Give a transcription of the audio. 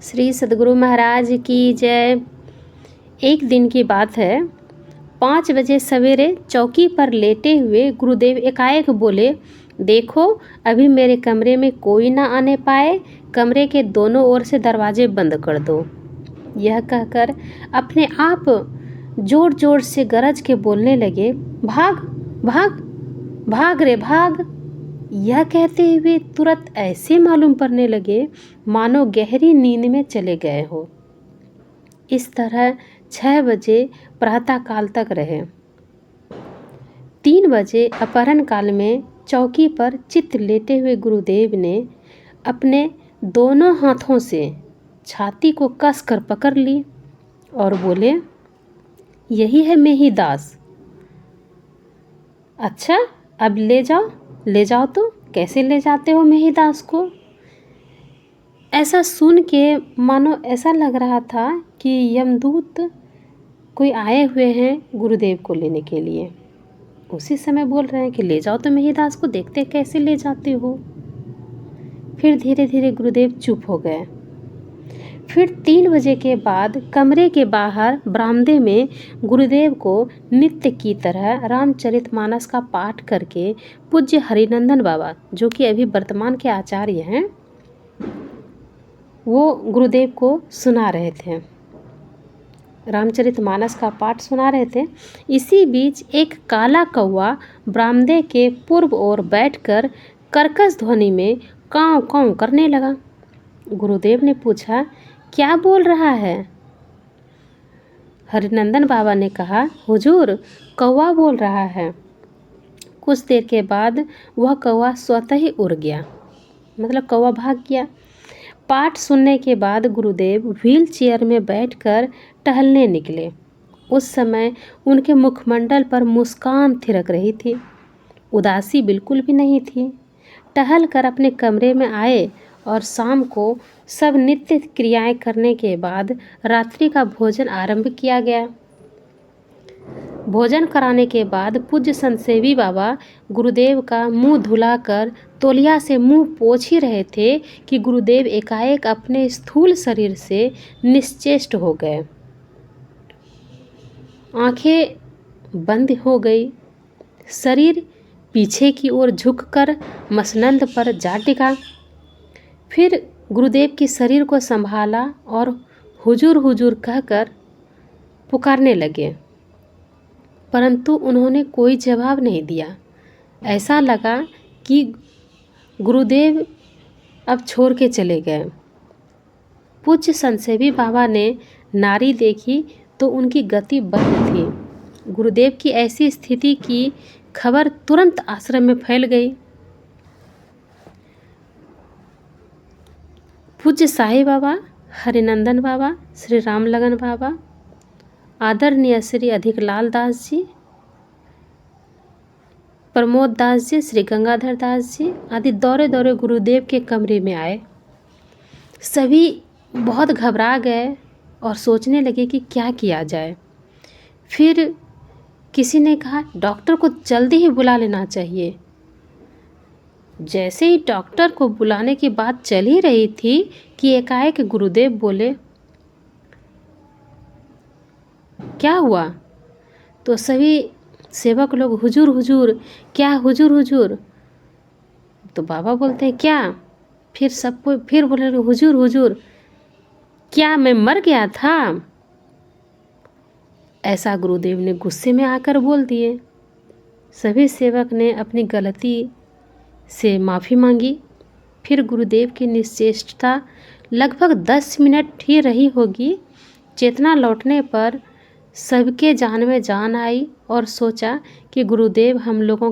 श्री सद्गुरु महाराज की जय। एक दिन की बात है। 5 बजे सवेरे चौकी पर लेटे हुए गुरुदेव एकाएक बोले, देखो अभी मेरे कमरे में कोई ना आने पाए, कमरे के दोनों ओर से दरवाजे बंद कर दो। यह कहकर अपने आप जोर जोर से गरज के बोलने लगे, भाग भाग भाग रे भाग। यह कहते हुए तुरंत ऐसे मालूम पड़ने लगे मानो गहरी नींद में चले गए हो। इस तरह 6 बजे प्रातःकाल तक रहे। 3 बजे अपहरण काल में चौकी पर चित्त लेटे हुए गुरुदेव ने अपने दोनों हाथों से छाती को कसकर पकड़ ली और बोले, यही है मेहिदास। अच्छा अब ले जाओ तो कैसे ले जाते हो मेहिदास को। ऐसा सुन के मानो ऐसा लग रहा था कि यमदूत कोई आए हुए हैं गुरुदेव को लेने के लिए। उसी समय बोल रहे हैं कि ले जाओ तो मेहिदास को, देखते कैसे ले जाते हो। फिर धीरे धीरे गुरुदेव चुप हो गए। फिर 3 बजे के बाद कमरे के बाहर बरामदे में गुरुदेव को नित्य की तरह रामचरितमानस का पाठ करके पूज्य हरिनंदन बाबा, जो कि अभी वर्तमान के आचार्य हैं, वो गुरुदेव को सुना रहे थे, रामचरितमानस का पाठ सुना रहे थे। इसी बीच एक काला कौवा बरामदे के पूर्व ओर बैठकर कर्कश ध्वनि में काँव काँव करने लगा। गुरुदेव ने पूछा, क्या बोल रहा है। हरिनंदन बाबा ने कहा, हुजूर कौवा बोल रहा है। कुछ देर के बाद वह कौवा स्वतः ही उड़ गया, मतलब कौवा भाग गया। पाठ सुनने के बाद गुरुदेव व्हील चेयर में बैठकर टहलने निकले। उस समय उनके मुखमंडल पर मुस्कान थिरक रही थी, उदासी बिल्कुल भी नहीं थी। टहल कर अपने कमरे में आए और शाम को सब नित्य क्रियाएं करने के बाद रात्रि का भोजन आरंभ किया गया। भोजन कराने के बाद पूज्य संतसेवी बाबा गुरुदेव का मुंह धुलाकर तौलिया से मुंह पोंछ ही रहे थे कि गुरुदेव एकाएक अपने स्थूल शरीर से निश्चेष्ट हो गए। आंखें बंद हो गई, शरीर पीछे की ओर झुककर मसनंद पर जा टिका। फिर गुरुदेव के शरीर को संभाला और हुजूर हुजूर कहकर पुकारने लगे, परंतु उन्होंने कोई जवाब नहीं दिया। ऐसा लगा कि गुरुदेव अब छोड़ के चले गए। पूज्य संतसेवी बाबा ने नारी देखी तो उनकी गति बंद थी। गुरुदेव की ऐसी स्थिति की खबर तुरंत आश्रम में फैल गई। पूज्य साईं बाबा, हरिनंदन बाबा, श्री रामलगन बाबा, आदरणीय श्री अधिकलाल दास जी, प्रमोद दास जी, श्री गंगाधर दास जी आदि दौरे दौरे गुरुदेव के कमरे में आए। सभी बहुत घबरा गए और सोचने लगे कि क्या किया जाए। फिर किसी ने कहा, डॉक्टर को जल्दी ही बुला लेना चाहिए। जैसे ही डॉक्टर को बुलाने की बात चल ही रही थी कि एकाएक गुरुदेव बोले, क्या हुआ। तो सभी सेवक लोग, हुजूर हुजूर क्या, हुजूर हुजूर। तो बाबा बोलते हैं, क्या। फिर सबको फिर बोले, हुजूर हुजूर क्या मैं मर गया था। ऐसा गुरुदेव ने गुस्से में आकर बोल दिए। सभी सेवक ने अपनी गलती से माफ़ी मांगी। फिर गुरुदेव की निश्चेष्टता लगभग 10 मिनट ही रही होगी। चेतना लौटने पर सबके जान में जान आई और सोचा कि गुरुदेव हम लोगों का